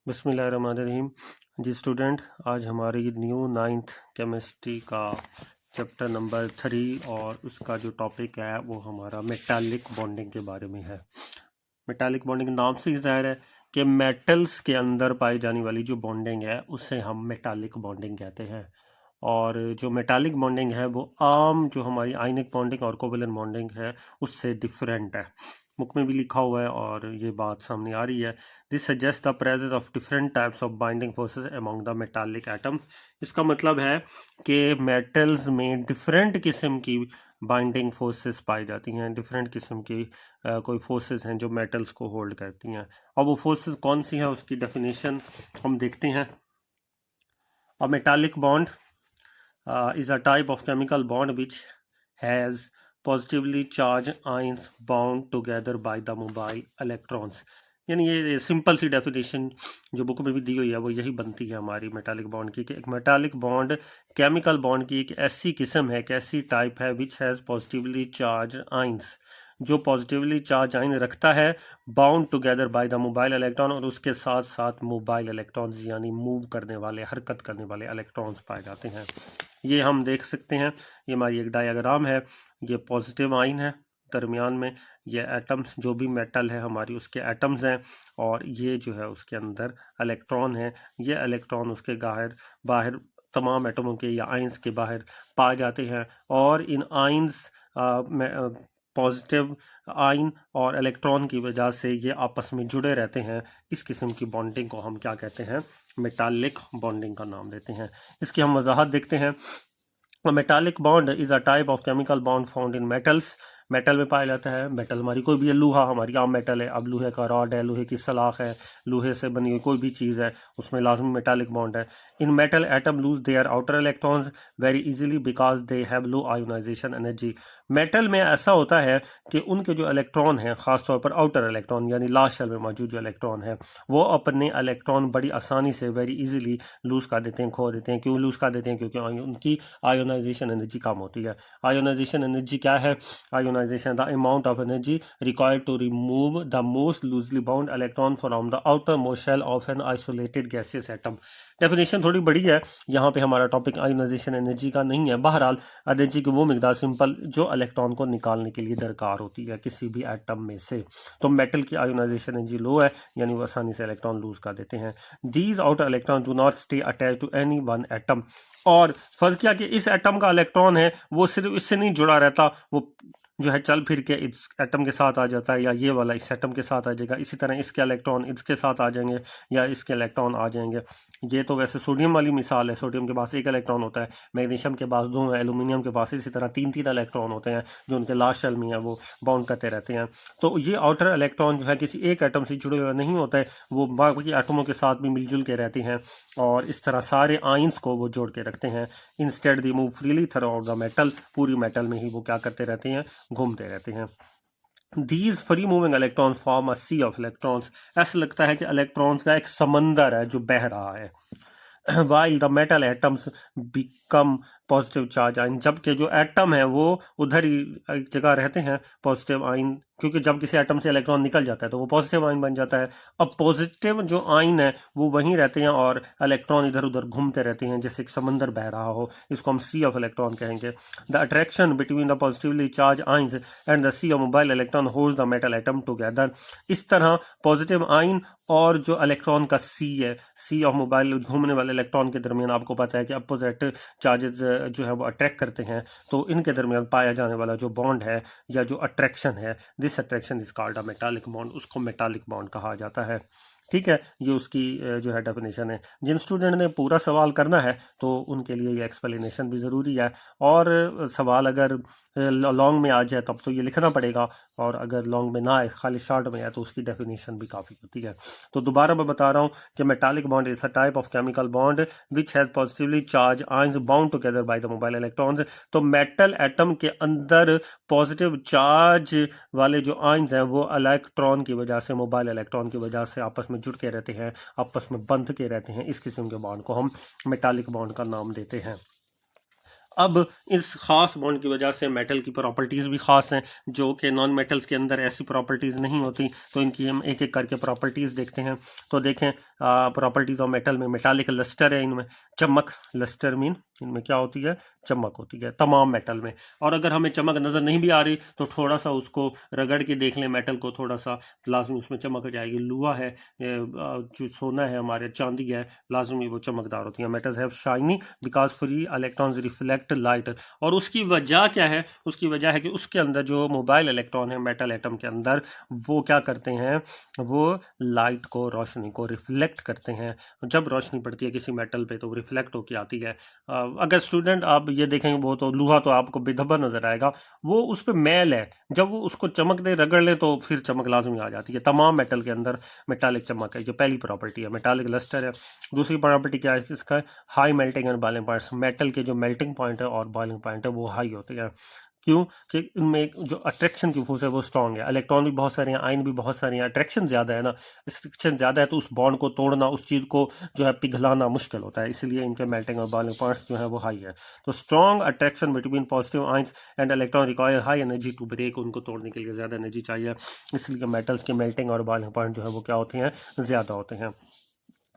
बिस्मिल्लाहिर्रहमानिर्रहीम। जी स्टूडेंट, आज हमारी न्यू 9th केमिस्ट्री का चैप्टर नंबर 3 और उसका जो टॉपिक है वो हमारा मेटालिक बॉन्डिंग के बारे में है। मेटालिक बॉन्डिंग नाम से ही ज़ाहिर है कि मेटल्स के अंदर पाई जाने वाली जो बॉन्डिंग है उसे हम मेटालिक बॉन्डिंग कहते हैं। और जो मेटालिक बॉन्डिंग है वो आम जो हमारी आयनिक बॉन्डिंग और कोवेलेंट बॉन्डिंग है उससे डिफरेंट है। बुक में भी लिखा हुआ है और ये बात सामने आ रही है। This suggest the presence of different types of binding forces among the metallic atom. इसका मतलब है कि मेटल्स में डिफरेंट किस्म की बाइंडिंग फोर्सेस पाई जाती हैं, डिफरेंट किस्म की कोई फोर्सेस हैं जो मेटल्स को होल्ड करती हैं। अब वो फोर्सेस कौन सी हैं उसकी डेफिनेशन हम देखते हैं। अ metallic bond is a type of chemical bond which has positively charged ions bound together by the mobile electrons। यानी ये सिंपल सी डेफिनेशन जो बुक में भी दी हुई है वो यही बनती है हमारी मेटालिक बॉन्ड की कि एक मेटालिक बॉन्ड केमिकल बॉन्ड की एक ऐसी किस्म है, एक ऐसी टाइप है which has positively charge ions, जो पॉजिटिवली चार्ज आइन रखता है, bound together by the mobile electron, और उसके साथ साथ मोबाइल इलेक्ट्रॉन्स यानी मूव करने वाले, हरकत करने वाले इलेक्ट्रॉन्स पाए जाते हैं। ये हम देख सकते हैं, ये हमारी एक डायग्राम है। ये पॉजिटिव आइन है, दरमियान में ये एटम्स, जो भी मेटल है हमारी उसके एटम्स हैं, और ये जो है उसके अंदर इलेक्ट्रॉन है। ये इलेक्ट्रॉन उसके बाहर तमाम एटमों के या आइंस के बाहर पाए जाते हैं, और इन आइंस पॉजिटिव आइन और इलेक्ट्रॉन की वजह से ये आपस में जुड़े रहते हैं। इस किस्म की बॉन्डिंग को हम क्या कहते हैं? मेटालिक बॉन्डिंग का नाम देते हैं। इसकी हम वजाहत देखते हैं। Metallic bond is a type of chemical bond found in metals. Metal में पाया जाता है। मेटल हमारी कोई भी, लोहा हमारी आम मेटल है। अब लोहे का रॉड है, लोहे की सलाख है, लोहे से बनी हुई कोई भी चीज़ है, उसमें लाजमी मेटालिक बॉन्ड है। In metal atom lose their outer electrons very easily because they have low ionisation energy. Metal में ऐसा होता है कि उनके जो इलेक्ट्रॉन हैं, खासतौर पर आउटर इलेक्ट्रॉन यानी लास्ट शेल में मौजूद जो इलेक्ट्रॉन है, वो अपने इलेक्ट्रॉन बड़ी आसानी से वेरी इजीली लूज कर देते हैं, खो देते हैं। क्यों लूज कर देते हैं? क्योंकि उनकी आयोनाइजेशन एनर्जी कम होती है। आयोनाइजेशन एनर्जी क्या है? Ionisation the amount of energy required to remove the most loosely bound electron from the outermost shell of an isolated gaseous atom. Definition थोड़ी बड़ी है, यहाँ पे हमारा टॉपिक आयोनाइजेशन एनर्जी का नहीं है। बहरहाल एनर्जी की वो मिकदार सिंपल जो इलेक्ट्रॉन को निकालने के लिए दरकार होती है किसी भी एटम में से। तो मेटल की आयोनाइजेशन एनर्जी लो है, यानी वो आसानी से इलेक्ट्रॉन लूज कर देते हैं। These outer electron do not stay attach to any one atom. और फर्ज किया कि इस एटम का इलेक्ट्रॉन है वो सिर्फ इससे नहीं जुड़ा रहता, वो जो है चल फिर के इस एटम के साथ आ जाता है, या ये वाला इस एटम के साथ आ जाएगा। इसी तरह इसके इलेक्ट्रॉन इसके साथ आ जाएंगे, या इसके इलेक्ट्रॉन आ जाएंगे। ये तो वैसे सोडियम वाली मिसाल है, सोडियम के पास एक इलेक्ट्रॉन होता है, मैग्नीशियम के पास दो है, एल्यूमिनियम के पास इसी तरह तीन तीन इलेक्ट्रॉन होते हैं जो उनके लास्ट शेल में है, वो बाउंड करते रहते हैं। तो ये आउटर इलेक्ट्रॉन जो है किसी एक एटम से जुड़े हुए नहीं होते, वो बाकी एटमों के साथ भी मिलजुल के रहते हैं, और इस तरह सारे आइंस को वो जोड़ के रखते हैं। Instead they move freely through out the metal, पूरी मेटल में ही वो क्या करते रहते हैं? घूमते रहते हैं। These free moving electrons form a sea of electrons। ऐसा लगता है कि इलेक्ट्रॉन्स का एक समंदर है जो बह रहा है। While the metal atoms become positive charge आइन, जबकि जो एटम है वो उधर ही एक जगह रहते हैं, पॉजिटिव आइन, क्योंकि जब किसी एटम से इलेक्ट्रॉन निकल जाता है तो वो पॉजिटिव आइन बन जाता है। अब पॉजिटिव जो आइन है वो वहीं रहते हैं और इलेक्ट्रॉन इधर उधर घूमते रहते हैं जैसे एक समंदर बह रहा हो। इसको हम सी ऑफ इलेक्ट्रॉन कहेंगे। The attraction between the positively charge ions and the sea of mobile electron holds the metal atom together. इस तरह पॉजिटिव आइन और जो इलेक्ट्रॉन का सी है, सी ऑफ मोबाइल, घूमने वाले इलेक्ट्रॉन के दरमियान आपको पता है कि अपोजिट चार्जेस जो है वो अट्रैक्ट करते हैं, तो इनके दरमियान पाया जाने वाला जो बॉन्ड है या जो अट्रैक्शन है, this attraction is called a metallic bond, उसको मेटालिक बॉन्ड कहा जाता है। ठीक है, ये उसकी जो है डेफिनेशन है। जिन स्टूडेंट ने पूरा सवाल करना है तो उनके लिए ये एक्सप्लेनेशन भी ज़रूरी है, और सवाल अगर लॉन्ग में आ जाए तब तो ये लिखना पड़ेगा, और अगर लॉन्ग में ना आए, खाली शॉर्ट में आए, तो उसकी डेफिनेशन भी काफ़ी होती है। तो दोबारा मैं बता रहा हूँ कि metallic bond is a type of chemical bond which has positively charge ions bound together by the mobile electrons. तो मेटल एटम के अंदर पॉजिटिव चार्ज वाले जो आइंस हैं वो इलेक्ट्रॉन की वजह से, मोबाइल इलेक्ट्रॉन की वजह से आपस में जुड़ के रहते हैं, आपस में बंध के रहते हैं। इस किस्म के बॉन्ड को हम मेटालिक बॉन्ड का नाम देते हैं। अब इस खास बॉन्ड की वजह से मेटल की प्रॉपर्टीज़ भी ख़ास हैं जो कि नॉन मेटल्स के अंदर ऐसी प्रॉपर्टीज़ नहीं होती। तो इनकी हम एक एक करके प्रॉपर्टीज़ देखते हैं। तो देखें, प्रॉपर्टीज ऑफ मेटल में मेटालिक लस्टर है, इनमें चमक, लस्टर मीन इनमें क्या होती है, चमक होती है तमाम मेटल में। और अगर हमें चमक नज़र नहीं भी आ रही तो थोड़ा सा उसको रगड़ के देख लें मेटल को, थोड़ा सा लाजमी उसमें चमक आ जाएगी। लोहा है, जो सोना है, हमारे चांदी है, लाजमी वो चमकदार होती है। Metals have shiny because free electrons reflect light. और उसकी वजह क्या है, उसकी वजह है कि उसके अंदर जो मोबाइल इलेक्ट्रॉन है मेटल एटम के अंदर, वो क्या करते हैं, वो लाइट को, रोशनी को रिफ्लेक्ट करते हैं। जब रोशनी पड़ती है किसी मेटल पे तो वो रिफ्लेक्ट होकर आती है। अगर स्टूडेंट आप ये देखेंगे, वो तो लोहा तो आपको बेधब्बा नजर आएगा, वो उस पर मैल है, जब वो उसको चमक दे, रगड़ ले तो फिर चमक लाजमी आ जाती है। तमाम मेटल के अंदर मेटालिक चमक है, ये पहली प्रॉपर्टी है। मेटालिक लस्टर है। दूसरी प्रॉपर्टी क्या है इसका, high melting and boiling points. Metal के जो मेल्टिंग पॉइंट है और बॉइलिंग पॉइंट है वो हाई होते हैं। क्यों कि इनमें एक जो अट्रैक्शन की फोर्स है वो स्ट्रांग है। इलेक्ट्रॉन भी बहुत सारे हैं, आयन भी बहुत सारे हैं, अट्रैक्शन ज़्यादा है ना, रिस्ट्रिक्शन ज़्यादा है, तो उस बॉन्ड को तोड़ना, उस चीज़ को जो है पिघलाना मुश्किल होता है, इसलिए इनके मेल्टिंग और बॉइलिंग पॉइंट्स जो है वो हाई है। तो strong attraction between positive ions and electron require high energy to break. उनको तोड़ने के लिए ज़्यादा एनर्जी चाहिए, इसलिए मेटल्स के मेल्टिंग और बॉइलिंग पॉइंट जो है वो क्या होते हैं, ज़्यादा होते हैं।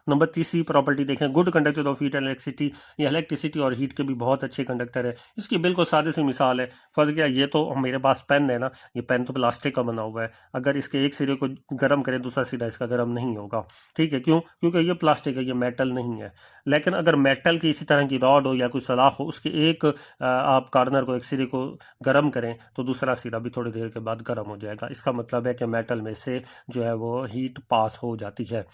नंबर तीसरी प्रॉपर्टी देखें, good conductor of heat and electricity. ये इलेक्ट्रिसिटी और हीट के भी बहुत अच्छे कंडक्टर है। इसकी बिल्कुल सादे सी मिसाल है, फर्ज गया ये तो मेरे पास पेन है ना, ये पेन तो प्लास्टिक का बना हुआ है, अगर इसके एक सिरे को गर्म करें दूसरा सिरा इसका गर्म नहीं होगा, ठीक है, क्यों, क्योंकि ये प्लास्टिक है, ये मेटल नहीं है। लेकिन अगर मेटल की इसी तरह की रॉड हो या कोई सलाख हो, उसके एक आप कार्नर को, एक सिरे को गर्म करें तो दूसरा सिरा भी थोड़ी देर के बाद गर्म हो जाएगा। इसका मतलब है कि मेटल में से जो है वो हीट पास हो जाती है।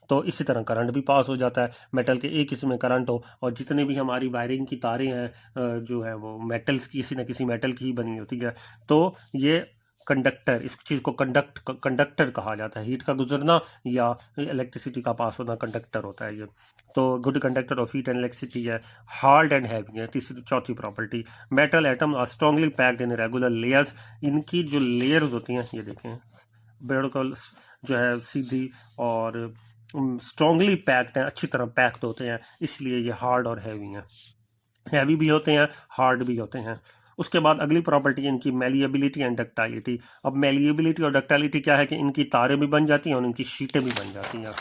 तो इसी तरह करंट भी पास हो जाता है। मेटल के एक किस्म में करंट हो, और जितने भी हमारी वायरिंग की तारें हैं जो है वो मेटल्स की, किसी न किसी मेटल की ही बनी होती है। तो ये कंडक्टर, इस चीज़ को कंडक्टर कहा जाता है। हीट का गुजरना या इलेक्ट्रिसिटी का पास होना कंडक्टर होता है ये। तो good conductor of heat and electricity है। हार्ड एंड हैवी है तीसरी, चौथी property. Metal atom are strongly packed in regular layers. इनकी जो लेयर्स होती हैं, ये देखें बिल्कुल जो है सीधी और स्ट्रांगली पैक्ड हैं, अच्छी तरह पैक्ड होते हैं, इसलिए ये हार्ड और हैवी हैं। हैवी भी होते हैं, हार्ड भी होते हैं। उसके बाद अगली प्रॉपर्टी है इनकी मेलिएबिलिटी एंड डक्टाइलिटी। अब मेलिएबिलिटी और डक्टाइलिटी क्या है कि इनकी तारें भी बन जाती हैं और इनकी शीटें भी बन जाती हैं,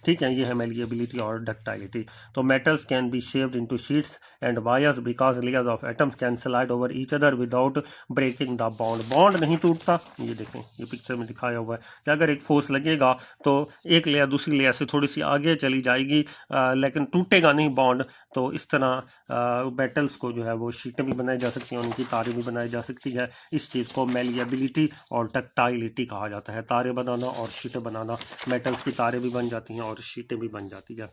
ठीक है, ये है मेलिएबिलिटी और डक्टाइलिटी। तो metals can be shaped into sheets and wires because layers of atoms can slide over each other without breaking the bond. Bond नहीं टूटता, ये देखें, ये पिक्चर में दिखाया हुआ है कि अगर एक फोर्स लगेगा तो एक लेयर दूसरी लेयर से थोड़ी सी आगे चली जाएगी, लेकिन टूटेगा नहीं बॉन्ड। तो इस तरह मेटल्स को जो है वो शीटें भी बनाई जा सकती हैं, उनकी तारें भी बनाई जा सकती है। इस चीज़ को मेलिएबिलिटी और डक्टाइलिटी कहा जाता है। तारें बनाना और शीटें बनाना, मेटल्स की तारें भी बन जाती हैं और शीटें भी बन जाती है।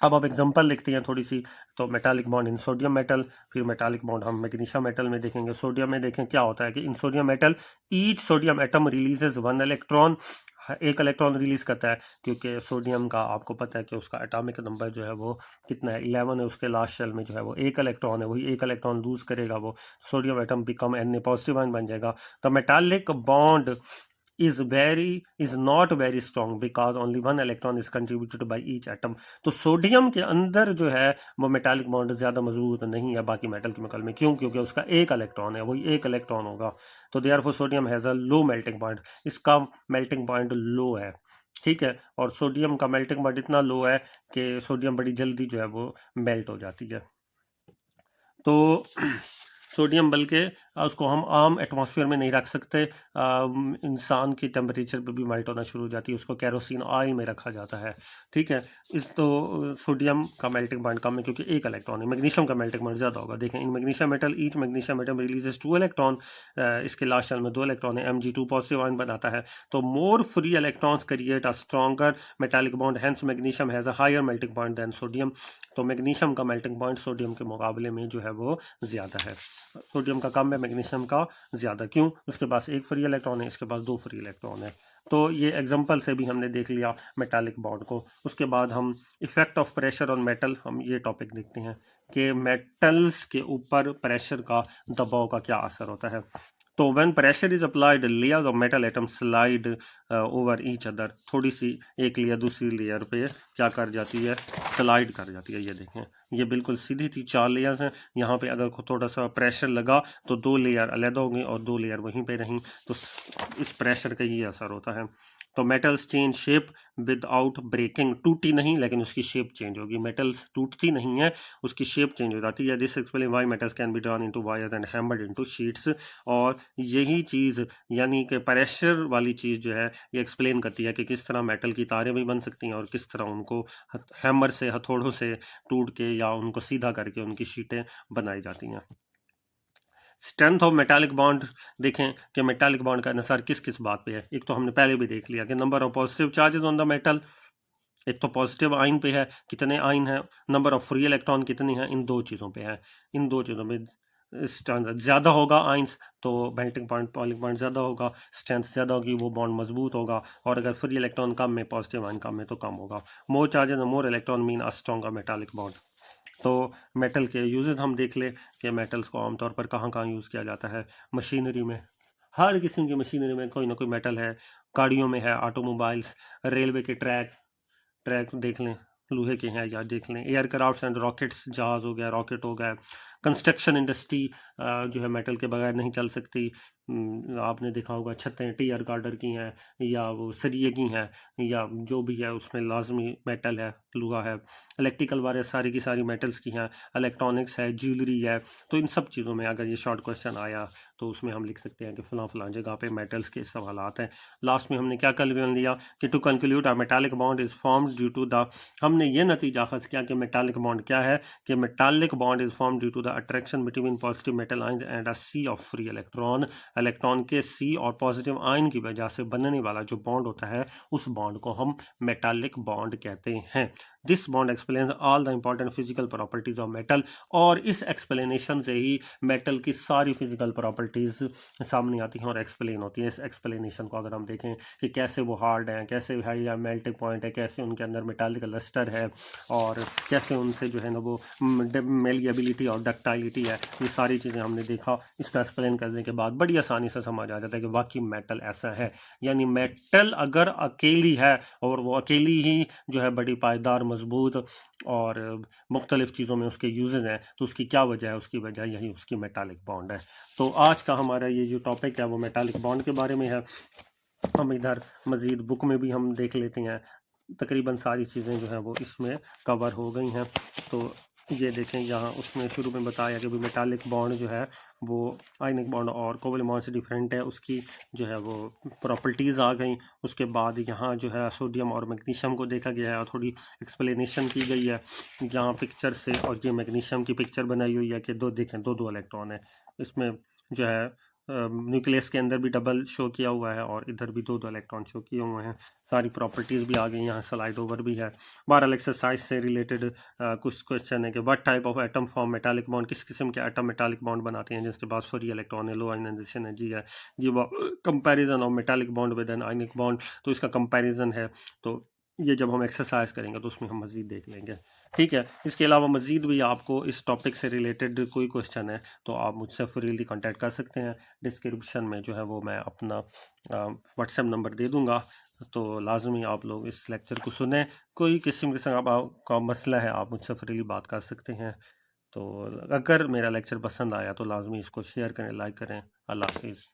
अब एग्जांपल लिखते हैं थोड़ी सी। तो metallic bond in sodium metal, फिर मेटालिक बॉन्ड हम मैग्नीशियम मेटल में देखेंगे। सोडियम में देखें क्या होता है कि इन sodium metal each sodium atom releases one electron. एक इलेक्ट्रॉन रिलीज करता है, क्योंकि सोडियम का आपको पता है कि उसका एटॉमिक नंबर जो है वो कितना है, 11 है। उसके लास्ट शेल में जो है वो एक इलेक्ट्रॉन है, वही एक इलेक्ट्रॉन लूज करेगा, वो sodium atom become an positive ion बन जाएगा। तो metallic bond is not very strong because only one electron is contributed by each atom। तो सोडियम के अंदर जो है वो मेटालिक बॉन्ड ज़्यादा मजबूत नहीं है बाकी मेटल के मुकाबले में, क्यों, क्योंकि उसका एक इलेक्ट्रॉन है, वही एक इलेक्ट्रॉन होगा। तो therefore sodium has a low melting point, इसका मेल्टिंग पॉइंट लो है, ठीक है। और सोडियम का मेल्टिंग पॉइंट इतना लो है कि सोडियम बड़ी जल्दी जो है वो मेल्ट हो जाती है। तो सोडियम बल्कि उसको हम आम एटमॉस्फेयर में नहीं रख सकते, इंसान की टेम्परेचर पर भी मेल्ट होना शुरू हो जाती है, उसको कैरोसिन ऑयल में रखा जाता है, ठीक है। इस तो सोडियम का मेल्टिंग पॉइंट कम है क्योंकि एक इलेक्ट्रॉन है। मैग्नीशियम का मेल्टिंग पॉइंट ज़्यादा होगा। देखें in magnesium metal each magnesium atom releases 2 electron. इसके लास्ट शेल में 2 इलेक्ट्रॉन है, Mg2 पॉजिटिव आयन बनाता है। तो more free electrons create a stronger metallic bond, hence magnesium has a higher melting point than sodium. तो magnesium का melting point sodium के मुकाबले में जो है वो ज़्यादा है। सोडियम का कम है, मैग्नीशियम का ज़्यादा, क्यों, उसके पास एक फ्री इलेक्ट्रॉन है, इसके पास 2 फ्री इलेक्ट्रॉन है। तो ये एग्जांपल से भी हमने देख लिया मेटालिक बॉन्ड को। उसके बाद हम effect of pressure on metal, हम ये टॉपिक देखते हैं कि मेटल्स के ऊपर प्रेशर का, दबाव का क्या असर होता है। तो when pressure is applied layers of metal atom slide over each other. थोड़ी सी एक लेयर दूसरी लेयर पे क्या कर जाती है, स्लाइड कर जाती है। ये देखें, ये बिल्कुल सीधी थी, 4 लेयर्स हैं, यहाँ पे अगर थोड़ा सा प्रेशर लगा तो 2 लेयर अलग हो गई और 2 लेयर वहीं पे रहीं। तो इस प्रेशर का ये असर होता है। तो metals change shape without breaking, टूटी नहीं लेकिन उसकी शेप चेंज होगी, मेटल्स टूटती नहीं है, उसकी शेप चेंज हो जाती है। This explain why metals can be drawn into wires and hammered into sheets. और यही चीज़ यानी कि प्रेशर वाली चीज़ जो है ये एक्सप्लेन करती है कि किस तरह मेटल की तारें भी बन सकती हैं और किस तरह उनको हैमर से, हथौड़ों से टूट के या उनको सीधा करके उनकी शीटें बनाई जाती हैं। स्ट्रेंथ ऑफ मेटालिक बॉन्ड देखें कि मेटालिक बॉन्ड का इन्हिसार किस किस बात पे है। एक तो हमने पहले भी देख लिया कि number of positive charges on the metal, एक तो पॉजिटिव आइन पे है, कितने आइन है, नंबर ऑफ फ्री इलेक्ट्रॉन कितनी है, इन दो चीज़ों पे है। इन दो चीज़ों में ज़्यादा होगा आइंस तो मेल्टिंग पॉइंट बॉइलिंग पॉइंट ज़्यादा होगा, स्ट्रेंथ ज़्यादा होगी, वो बॉन्ड मजबूत होगा। और अगर फ्री इलेक्ट्रॉन कम में, पॉजिटिव आइन कम में, तो कम होगा। मोर चार्जेस और मोर इलेक्ट्रॉन मीन अ स्ट्रॉन्गर मेटालिक बॉन्ड। तो मेटल के यूजेस हम देख ले कि मेटल्स को आमतौर पर कहाँ कहाँ यूज़ किया जाता है। मशीनरी में, हर किस्म की मशीनरी में कोई ना कोई मेटल है। गाड़ियों में है, ऑटोमोबाइल्स, रेलवे के ट्रैक ट्रैक देख लें लोहे के हैं, या देख लें एयरक्राफ्ट एंड रॉकेट्स, जहाज़ हो गया, रॉकेट हो गया। कंस्ट्रक्शन इंडस्ट्री जो है मेटल के बगैर नहीं चल सकती। आपने देखा होगा छतें टीयर गार्डर की हैं या वो सरिये की हैं या जो भी है उसमें लाजमी मेटल है, लोहा है। इलेक्ट्रिकल वाले सारी की सारी मेटल्स की हैं। इलेक्ट्रॉनिक्स है, ज्वेलरी है। तो इन सब चीज़ों में अगर ये शॉर्ट क्वेश्चन आया तो उसमें हम लिख सकते हैं कि फ़लाँ फ़लाँ जगह पे मेटल्स के सवालात हैं। लास्ट में हमने क्या कंक्लूजन लिया कि to conclude a metallic bond is formed due to the, हमने ये नतीजा अखज़ किया कि मेटालिक बॉन्ड क्या है, कि metallic bond is form due to the attraction between positive metal ions and a sea of free electron. Electron के sea और पॉजिटिव आयन की वजह से बनने वाला जो बॉन्ड होता है उस बॉन्ड को हम मेटालिक बॉन्ड कहते हैं। This bond explains all the important physical properties of metal. और इस एक्सप्लेनेशन से ही मेटल की सारी फिजिकल प्रॉपर्टीज सामने आती हैं और एक्सप्लेन होती हैं। इस एक्सप्लेनेशन को अगर हम देखें कि कैसे वो हार्ड हैं, कैसे है या मेल्टिंग पॉइंट है, कैसे उनके अंदर मेटालिक लस्टर है और कैसे उनसे जो है ना वो मेलिएबिलिटी और डक्टाइलिटी है, ये सारी चीज़ें हमने देखा। इसका एक्सप्लेन करने के बाद बड़ी आसानी से समझ आ जाता है कि वाकई मेटल ऐसा है। यानी मेटल अगर अकेली है और वो अकेली ही जो है बड़ी पायदार, मजबूत और मुख्तलिफ चीज़ों में उसके यूजेस हैं, तो उसकी क्या वजह है? उसकी वजह यही उसकी मेटालिक बॉन्ड है। तो आज का हमारा ये जो टॉपिक है वो मेटालिक बॉन्ड के बारे में है। हम इधर मज़ीद बुक में भी हम देख लेते हैं, तकरीबन सारी चीज़ें जो हैं वो इसमें कवर हो गई हैं। तो ये देखें यहाँ उसमें शुरू में बताया कि भी मेटालिक बॉन्ड जो है वो आयनिक बॉन्ड और कोवलेंट बॉन्ड से डिफरेंट है, उसकी जो है वो प्रॉपर्टीज़ आ गई। उसके बाद यहाँ जो है सोडियम और मैग्नीशियम को देखा गया है और थोड़ी एक्सप्लेनेशन की गई है यहाँ पिक्चर से। और ये मैग्नीशियम की पिक्चर बनाई हुई है कि दो देखें, दो दो इलेक्ट्रॉन है इसमें, जो है न्यूक्लियस के अंदर भी डबल शो किया हुआ है और इधर भी दो दो इलेक्ट्रॉन शो किए हुए हैं। सारी प्रॉपर्टीज़ भी आ गई, यहाँ स्लाइड ओवर भी है। बहरहाल एक्सरसाइज से रिलेटेड कुछ क्वेश्चन है कि what type of atom form metallic bond, किस किस्म के एटम मेटालिक बॉन्ड बनाते हैं जिसके पास फ्री इलेक्ट्रॉन है, लो आयनाइजेशन एनर्जी है। ये वो comparison of metallic bond with an ionic bond, तो इसका कंपैरिजन है। तो ये जब हम एक्सरसाइज करेंगे तो उसमें हम मज़ीद देख लेंगे। ठीक है, इसके अलावा मज़ीद भी आपको इस टॉपिक से रिलेटेड कोई क्वेश्चन है तो आप मुझसे फ्रीली कांटेक्ट कर सकते हैं। डिस्क्रिप्शन में जो है वो मैं अपना व्हाट्सएप नंबर दे दूँगा, तो लाजमी आप लोग इस लेक्चर को सुने। कोई किस्म का मसला है आप मुझसे फ्रीली बात कर सकते हैं। तो अगर मेरा लेक्चर पसंद आया तो लाजमी इसको शेयर करें, लाइक करें। अल्लाह हाफिज़।